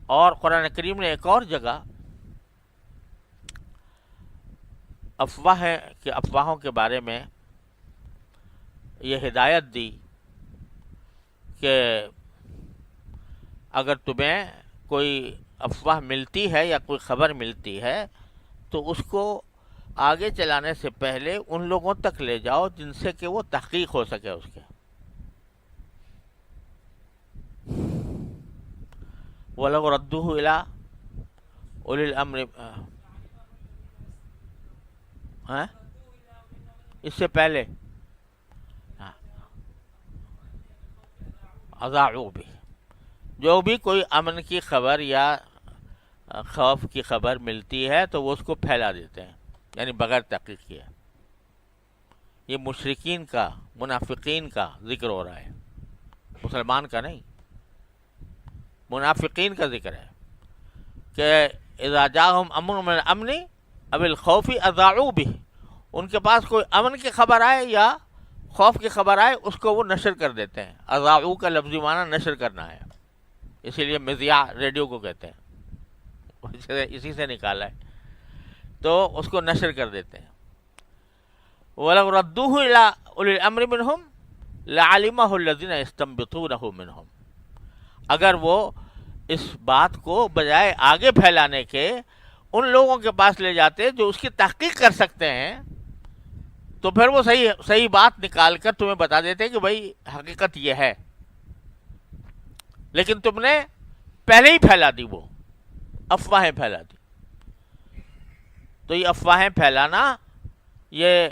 اور قرآن کریم نے ایک اور جگہ افواہوں کے بارے میں یہ ہدایت دی کہ اگر تمہیں کوئی افواہ ملتی ہے یا کوئی خبر ملتی ہے تو اس کو آگے چلانے سے پہلے ان لوگوں تک لے جاؤ جن سے کہ وہ تحقیق ہو سکے اس کے۔ وَلَوْ رَدُّوهُ إِلَىٰ أُولِي الْأَمْرِ، اس سے پہلے اذاعوا بھی، جو بھی کوئی امن کی خبر یا خوف کی خبر ملتی ہے تو وہ اس کو پھیلا دیتے ہیں، یعنی بغیر تحقیق کیے۔ یہ مشرکین کا، منافقین کا ذکر ہو رہا ہے، مسلمان کا نہیں، منافقین کا ذکر ہے کہ اذا جاءہم امر من الامن او الخوف اذاعوا به، ان کے پاس کوئی امن کی خبر آئے یا خوف کی خبر آئے اس کو وہ نشر کر دیتے ہیں۔ اذاعوا کا لفظی معنی نشر کرنا ہے، اسی لیے مذیاع ریڈیو کو کہتے ہیں، اسی سے نکالا ہے، تو اس کو نشر کر دیتے ہیں۔ وَلَوْ رَدُّوهُ إِلَىٰ أُولِي الْأَمْرِ مِنْهُمْ لَعَلِمَهُ الَّذِينَ يَسْتَنبِطُونَهُ مِنْهُمْ، اگر وہ اس بات کو بجائے آگے پھیلانے کے ان لوگوں کے پاس لے جاتے جو اس کی تحقیق کر سکتے ہیں، تو پھر وہ صحیح بات نکال کر تمہیں بتا دیتے کہ بھائی حقیقت یہ ہے، لیکن تم نے پہلے ہی پھیلا دی، وہ افواہیں پھیلا دی۔ تو یہ افواہیں پھیلانا یہ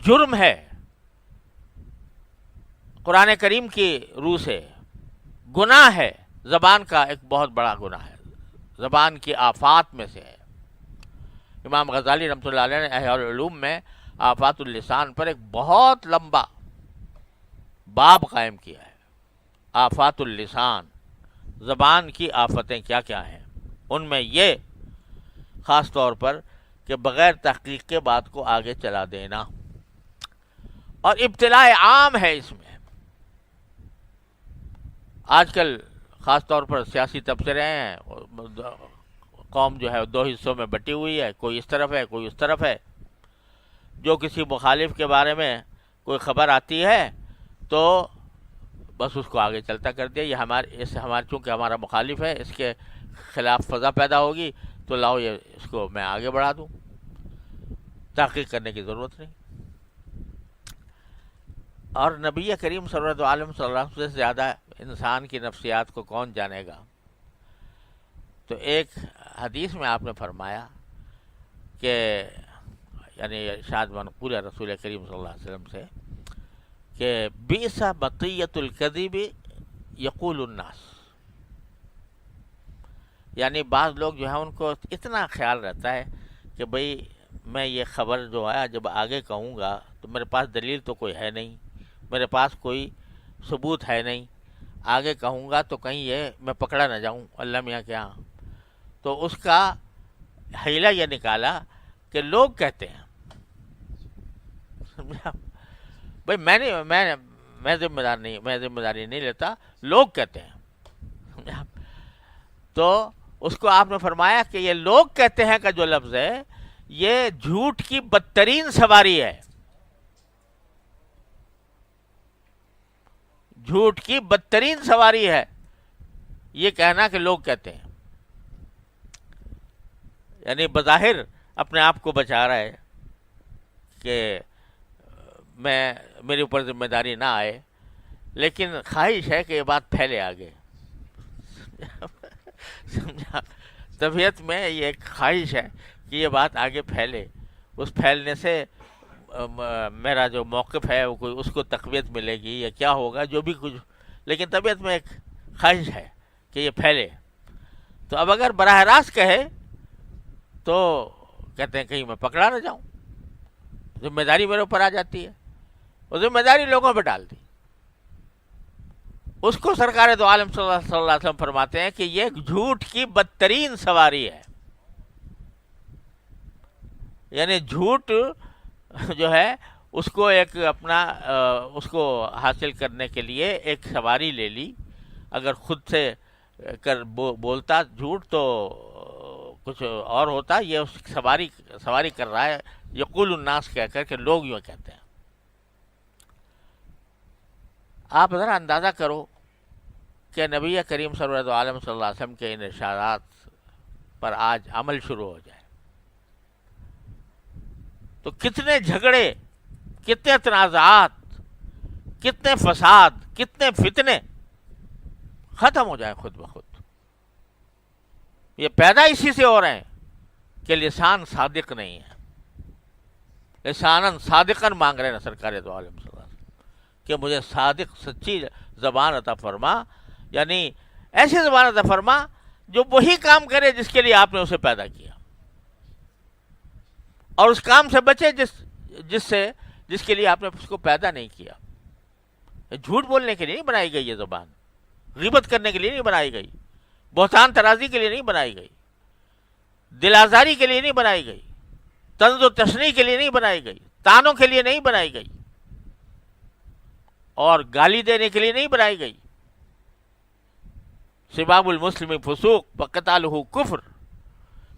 جرم ہے قرآن کریم کی روح سے، گناہ ہے، زبان کا ایک بہت بڑا گناہ ہے، زبان کی آفات میں سے ہے۔ امام غزالی رحمۃ اللہ علیہ نے احیاء العلوم میں آفات اللسان پر ایک بہت لمبا باب قائم کیا ہے۔ آفات اللسان، زبان کی آفتیں کیا کیا ہیں، ان میں یہ خاص طور پر کہ بغیر تحقیق کے بات کو آگے چلا دینا، اور ابتلاء عام ہے اس میں۔ آج کل خاص طور پر سیاسی تبصرے ہیں، قوم جو ہے دو حصوں میں بٹی ہوئی ہے، کوئی اس طرف ہے کوئی اس طرف ہے، جو کسی مخالف کے بارے میں کوئی خبر آتی ہے تو بس اس کو آگے چلتا کر دیا، یہ ہمارے چونکہ ہمارا مخالف ہے، اس کے خلاف فضا پیدا ہوگی تو لاؤ یہ اس کو میں آگے بڑھا دوں، تحقیق کرنے کی ضرورت نہیں۔ اور نبی کریم صلی اللہ علیہ وسلم سے زیادہ انسان کی نفسیات کو کون جانے گا؟ تو ایک حدیث میں آپ نے فرمایا کہ یعنی ارشاد منقول ہے رسول کریم صلی اللہ علیہ وسلم سے کہ بئس بقیۃ الکذب یقول الناس، یعنی بعض لوگ جو ہیں ان کو اتنا خیال رہتا ہے کہ بھئی میں یہ خبر جو ہے جب آگے کہوں گا تو میرے پاس دلیل تو کوئی ہے نہیں، میرے پاس کوئی ثبوت ہے نہیں، آگے کہوں گا تو کہیں یہ میں پکڑا نہ جاؤں اللہ میاں کے ہاں، تو اس کا حیلہ یہ نکالا کہ لوگ کہتے ہیں، سمجھا بھائی میں ذمہ داری نہیں لیتا، لوگ کہتے ہیں، سمجھا؟ تو اس کو آپ نے فرمایا کہ یہ لوگ کہتے ہیں کا جو لفظ ہے یہ جھوٹ کی بدترین سواری ہے، جھوٹ کی بدترین سواری ہے یہ کہنا کہ لوگ کہتے ہیں، یعنی بظاہر اپنے آپ کو بچا رہا ہے کہ میرے اوپر ذمہ داری نہ آئے، لیکن خواہش ہے کہ یہ بات پھیلے آگے، سمجھا؟ طبیعت میں یہ ایک خواہش ہے کہ یہ بات آگے پھیلے، اس پھیلنے سے میرا جو موقف ہے وہ اس کو تقویت ملے گی یا کیا ہوگا جو بھی کچھ، لیکن طبیعت میں ایک خواہش ہے کہ یہ پھیلے۔ تو اب اگر براہ راست کہے تو کہتے ہیں کہیں میں پکڑا نہ جاؤں، ذمہ داری میرے اوپر آ جاتی ہے، وہ ذمہ داری لوگوں پہ ڈال دی۔ اس کو سرکار دو عالم صلی اللہ علیہ وسلم فرماتے ہیں کہ یہ جھوٹ کی بدترین سواری ہے، یعنی جھوٹ جو ہے اس کو ایک اپنا اس کو حاصل کرنے کے لیے ایک سواری لے لی، اگر خود سے بولتا جھوٹ تو کچھ اور ہوتا، یہ اس سواری کر رہا ہے یقول الناس کہہ کر کہ لوگ یوں کہتے ہیں۔ آپ ذرا اندازہ کرو کہ نبی کریم صلی اللہ علیہ وسلم کے ان ارشادات پر آج عمل شروع ہو جائے تو کتنے جھگڑے، کتنے تنازعات، کتنے فساد، کتنے فتنے ختم ہو جائیں خود بخود۔ یہ پیدا اسی سے ہو رہے ہیں کہ لسان صادق نہیں ہے، لساناً صادقاً مانگ رہے ہیں سرکار دو عالم صلی اللہ علیہ وسلم کہ مجھے صادق سچی زبان عطا فرما، یعنی ایسی زبان عطا فرما جو وہی کام کرے جس کے لیے آپ نے اسے پیدا کیا، اور اس کام سے بچے جس کے لیے آپ نے اس کو پیدا نہیں کیا۔ جھوٹ بولنے کے لیے نہیں بنائی گئی یہ زبان، غیبت کرنے کے لیے نہیں بنائی گئی، بہتان ترازی کے لیے نہیں بنائی گئی، دل آزاری کے لیے نہیں بنائی گئی، طنز و تشنیع کے لیے نہیں بنائی گئی، طعنوں کے لیے نہیں بنائی گئی، اور گالی دینے کے لیے نہیں بنائی گئی۔ سباب المسلم فسوق وقتالہ کفر،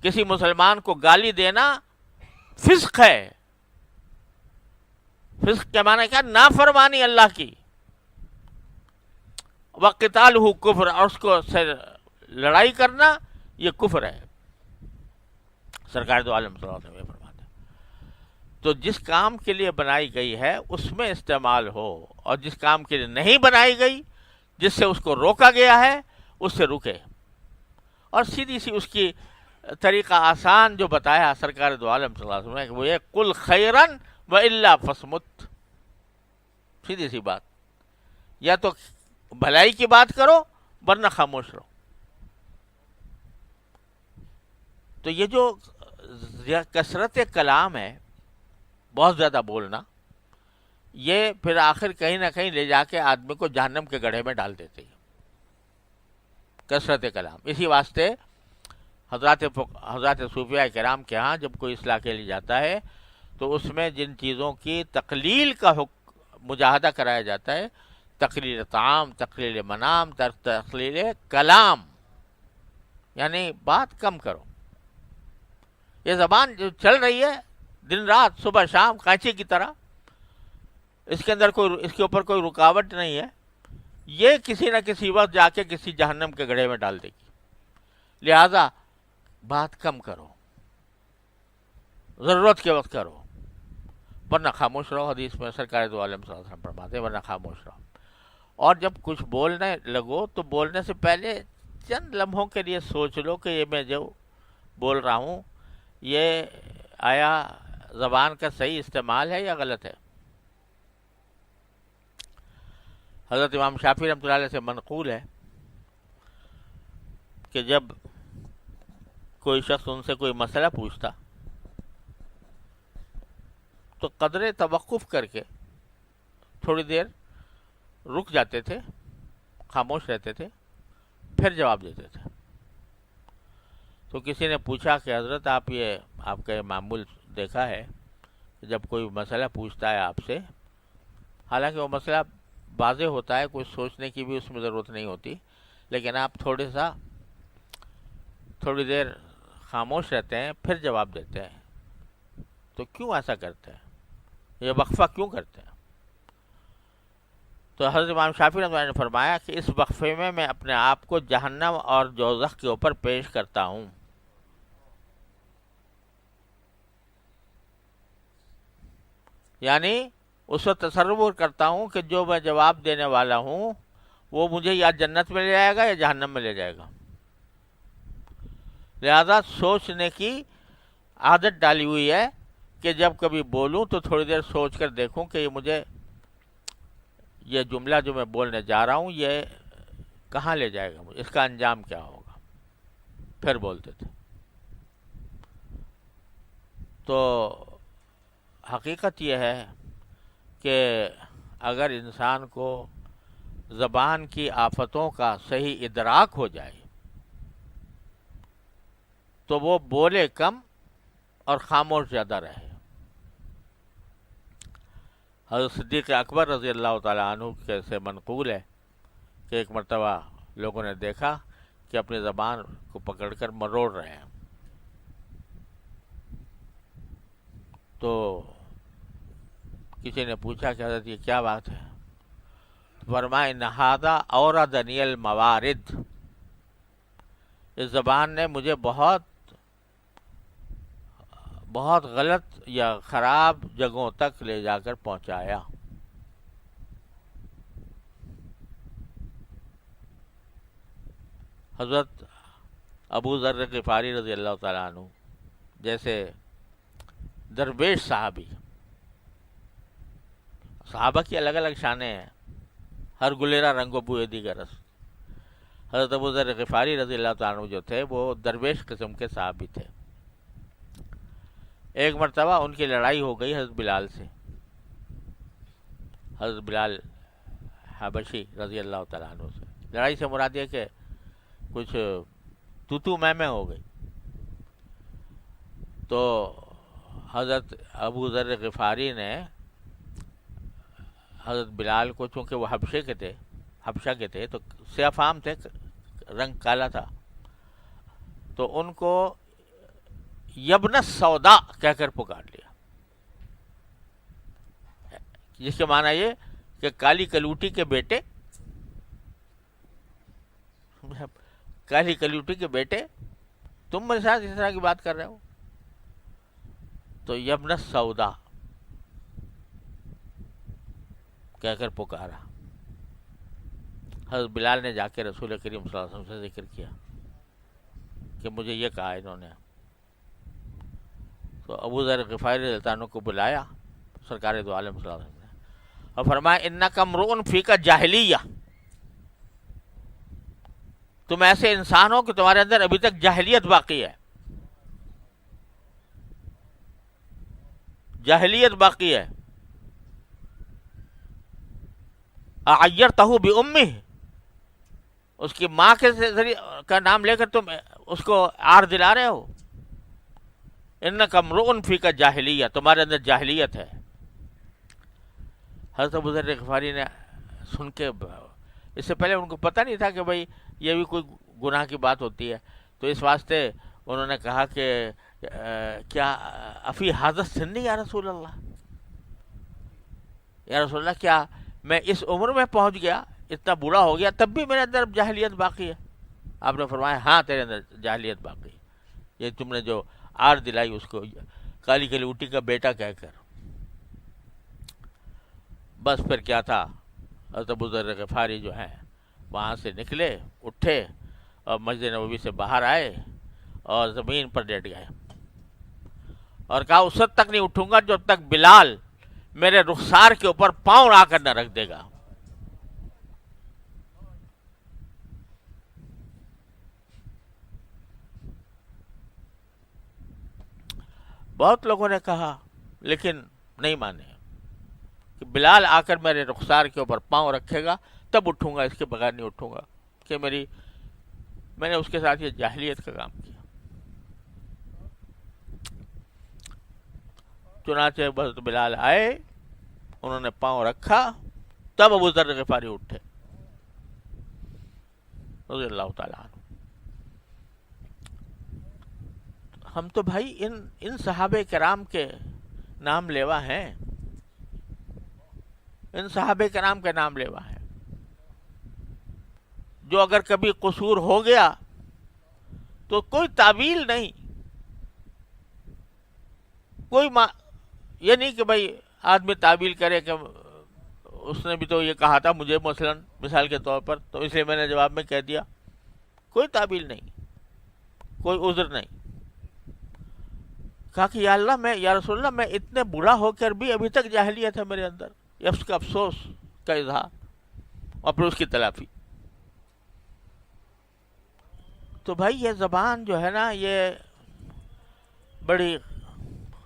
کسی مسلمان کو گالی دینا فسق ہے۔ فسق کے معنی کیا؟ نافرمانی اللہ کی۔ وقتالہ کفر، اور اس کو سے لڑائی کرنا یہ کفر ہے، سرکار دو عالم صلی اللہ علیہ وسلم فرماتے ہیں۔ تو جس کام کے لیے بنائی گئی ہے اس میں استعمال ہو، اور جس کام کے لیے نہیں بنائی گئی، جس سے اس کو روکا گیا ہے، اس سے رکے۔ اور سیدھی سی اس کی طریقہ آسان جو بتایا سرکار دو عالم صلی اللہ علیہ وسلم نے کہ وہ یہ قل خیرن والا فصمت، سیدھی سی بات، یا تو بھلائی کی بات کرو ورنہ خاموش رہو۔ تو یہ جو کثرت کلام ہے، بہت زیادہ بولنا، یہ پھر آخر کہیں نہ کہیں لے جا کے آدمی کو جہنم کے گڑھے میں ڈال دیتے ہیں، کثرت کلام۔ اسی واسطے حضرات صوفیاء کرام کے ہاں جب کوئی اصلاح کے لیے جاتا ہے تو اس میں جن چیزوں کی تقلیل کا مجاہدہ کرایا جاتا ہے، تقلیل طعام، تقلیل منام، تقلیل کلام، یعنی بات کم کرو۔ یہ زبان جو چل رہی ہے دن رات صبح شام کانچے کی طرح، اس کے اندر کوئی، اس کے اوپر کوئی رکاوٹ نہیں ہے، یہ کسی نہ کسی وقت جا کے کسی جہنم کے گڑھے میں ڈال دے گی۔ لہذا بات کم کرو، ضرورت کے وقت کرو، ورنہ خاموش رہو۔ حدیث میں سرکار دو عالم صلی اللہ علیہ وسلم فرماتے ہیں ورنہ خاموش رہو۔ اور جب کچھ بولنے لگو تو بولنے سے پہلے چند لمحوں کے لیے سوچ لو کہ یہ میں جو بول رہا ہوں یہ آیا زبان کا صحیح استعمال ہے یا غلط ہے۔ حضرت امام شافعی رحمۃ اللہ علیہ سے منقول ہے کہ جب کوئی شخص ان سے کوئی مسئلہ پوچھتا تو قدرے توقف کر کے تھوڑی دیر رک جاتے تھے، خاموش رہتے تھے، پھر جواب دیتے تھے۔ تو کسی نے پوچھا کہ حضرت آپ کا یہ معمول دیکھا ہے کہ جب کوئی مسئلہ پوچھتا ہے آپ سے، حالانکہ وہ مسئلہ واضح ہوتا ہے، کوئی سوچنے کی بھی اس میں ضرورت نہیں ہوتی، لیکن آپ تھوڑی دیر خاموش رہتے ہیں پھر جواب دیتے ہیں، تو کیوں ایسا کرتے ہیں؟ یہ وقفہ کیوں کرتے ہیں؟ تو حضرت امام شافعی رحمۃ اللہ نے فرمایا کہ اس وقفے میں میں اپنے آپ کو جہنم اور دوزخ کے اوپر پیش کرتا ہوں۔ یعنی اس وقت تصور کرتا ہوں کہ جو میں جواب دینے والا ہوں وہ مجھے یا جنت میں لے جائے گا یا جہنم میں لے جائے گا۔ لہذا سوچنے کی عادت ڈالی ہوئی ہے کہ جب کبھی بولوں تو تھوڑی دیر سوچ کر دیکھوں کہ یہ جملہ جو میں بولنے جا رہا ہوں یہ کہاں لے جائے گا مجھے، اس کا انجام کیا ہوگا، پھر بولتے تھے۔ تو حقیقت یہ ہے کہ اگر انسان کو زبان کی آفتوں کا صحیح ادراک ہو جائے تو وہ بولے کم اور خاموش زیادہ رہے۔ حضرت صدیق اکبر رضی اللہ تعالیٰ عنہ کے سے منقول ہے کہ ایک مرتبہ لوگوں نے دیکھا کہ اپنی زبان کو پکڑ کر مروڑ رہے ہیں، تو کسی نے پوچھا کہ حضرت یہ کیا بات ہے؟ فرمایا ان ھذا اوردنی الموارد، اس زبان نے مجھے بہت غلط یا خراب جگہوں تک لے جا کر پہنچایا۔ حضرت ابو ذر غفاری رضی اللہ تعالیٰ عنہ جیسے درویش صحابہ کی الگ الگ شانیں ہیں، ہر گلیرا رنگ و بوئے دیگر رس۔ حضرت ابو ذر غفاری رضی اللہ تعالیٰ عنہ جو تھے وہ درویش قسم کے صحابی تھے۔ ایک مرتبہ ان کی لڑائی ہو گئی حضرت بلال سے، حضرت بلال حبشی رضی اللہ تعالیٰ عنہ سے۔ لڑائی سے مراد یہ کہ کچھ تو میں ہو گئی، تو حضرت ابو ذر غفاری نے حضرت بلال کو، چونکہ وہ حبشہ کے تھے تو سیاہ فام تھے، رنگ کالا تھا، تو ان کو یبن السودا کہہ کر پکار لیا، جس کے معنی یہ کہ کالی کلوٹی کے بیٹے، کالی کلوٹی کے بیٹے تم میرے ساتھ اس طرح کی بات کر رہے ہو۔ تو یبن السودا کہہ کر پکارا۔ حضرت بلال نے جا کے رسول کریم صلی اللہ علیہ وسلم سے ذکر کیا کہ مجھے یہ کہا انہوں نے۔ تو ابو ذر غفاری رضی اللہ عنہ کو بلایا سرکار دو عالم صلی اللہ علیہ وسلم نے اور فرمایا انک امرؤ فیک جاہلیہ، تم ایسے انسان ہو کہ تمہارے اندر ابھی تک جاہلیت باقی ہے، جاہلیت باقی ہے۔ اعیرتہ بامہ، اس کی ماں کے ذریعے کا نام لے کر تم اس کو عار دلا رہے ہو۔ انک امرؤ فیک جاہلیہ، تمہارے اندر جاہلیت ہے۔ حضرت ابو ذر غفاری نے سن کے، اس سے پہلے ان کو پتہ نہیں تھا کہ بھائی یہ بھی کوئی گناہ کی بات ہوتی ہے، تو اس واسطے انہوں نے کہا کہ کیا افی حاضر سنی یا رسول اللہ، یا رسول اللہ کیا میں اس عمر میں پہنچ گیا، اتنا بوڑھا ہو گیا، تب بھی میرے اندر جاہلیت باقی ہے؟ آپ نے فرمایا ہاں تیرے اندر جاہلیت باقی ہے، یہ تم نے جو آر دلائی اس کو کالی کلوٹی کا بیٹا کہہ کر۔ بس پھر کیا تھا، حضرت ابو ذر غفاری جو ہیں وہاں سے نکلے، اٹھے اور مسجد نبوی سے باہر آئے اور زمین پر لیٹ گئے اور کہا اس وقت تک نہیں اٹھوں گا جب تک بلال میرے رخسار کے اوپر پاؤں آ کر نہ رکھ دے گا۔ بہت لوگوں نے کہا لیکن نہیں مانے کہ بلال آ کر میرے رخسار کے اوپر پاؤں رکھے گا تب اٹھوں گا، اس کے بغیر نہیں اٹھوں گا، کہ میں نے اس کے ساتھ یہ جاہلیت کا کام کیا۔ چنانچہ حضرت بلال آئے، انہوں نے پاؤں رکھا، تب ابو ذر غفاری اٹھے رضی اللہ تعالیٰ عنہ۔ ہم تو بھائی ان صحابہ کرام کے نام لیوا ہیں، ان صحابہ کرام کے نام لیوا ہیں، جو اگر کبھی قصور ہو گیا تو کوئی تعویل نہیں، یہ نہیں کہ بھائی آدمی تعویل کرے کہ اس نے بھی تو یہ کہا تھا مجھے، مثال کے طور پر، تو اس لیے میں نے جواب میں کہہ دیا۔ کوئی تعویل نہیں، کوئی عذر نہیں۔ کہا کہ یا اللہ یا رسول اللہ میں اتنے بوڑھا ہو کر بھی ابھی تک جاہلیت ہے میرے اندر، یہ اس کا افسوس کا اظہار اور پھر اس کی تلافی۔ تو بھائی یہ زبان جو ہے نا یہ بڑی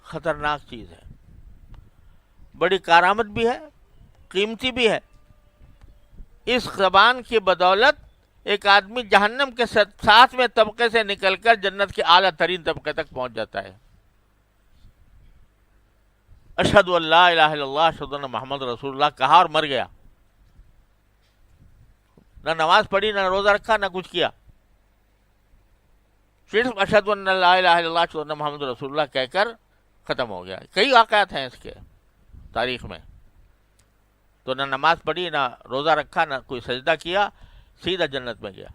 خطرناک چیز ہے، بڑی کارآمد بھی ہے، قیمتی بھی ہے۔ اس زبان کی بدولت ایک آدمی جہنم کے 7ویں طبقے سے نکل کر جنت کے اعلیٰ ترین طبقے تک پہنچ جاتا ہے۔ اشہد ان لا الہ الا اللہ اشہد ان محمد رسول اللہ کہا اور مر گیا، نہ نماز پڑھی، نہ روزہ رکھا، نہ کچھ کیا، صرف اشہد ان لا الہ الا اللہ اشہد ان محمد رسول اللہ کہہ کر ختم ہو گیا۔ کئی واقعات ہیں اس کے تاریخ میں، تو نہ نماز پڑھی، نہ روزہ رکھا، نہ کوئی سجدہ کیا، سیدھا جنت میں گیا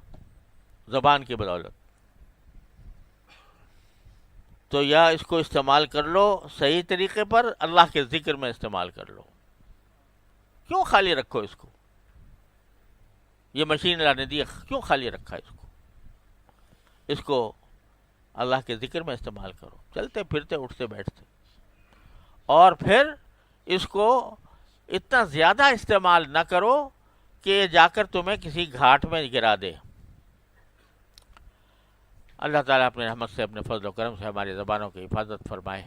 زبان کی بدولت۔ تو یا اس کو استعمال کر لو صحیح طریقے پر، اللہ کے ذکر میں استعمال کر لو، کیوں خالی رکھو اس کو؟ یہ مشین اللہ نے دی، کیوں خالی رکھا اس کو اللہ کے ذکر میں استعمال کرو، چلتے پھرتے اٹھتے بیٹھتے۔ اور پھر اس کو اتنا زیادہ استعمال نہ کرو کہ یہ جا کر تمہیں کسی گھاٹ میں گرا دے۔ اللہ تعالیٰ اپنے رحمت سے، اپنے فضل و کرم سے ہماری زبانوں کی حفاظت فرمائے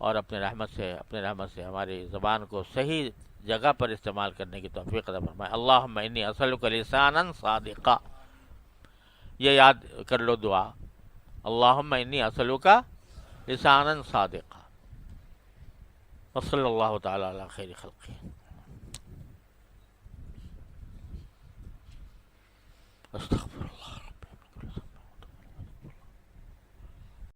اور اپنے رحمت سے ہماری زبان کو صحیح جگہ پر استعمال کرنے کی توفیق عطا فرمائے۔ اللہم انی اسألک لسانا صادقا، یہ یاد کر لو دعا، اللہم انی اسألک لسانا صادقا۔ وصلی اللہ تعالیٰ علی خیر خلقہ۔ استغفر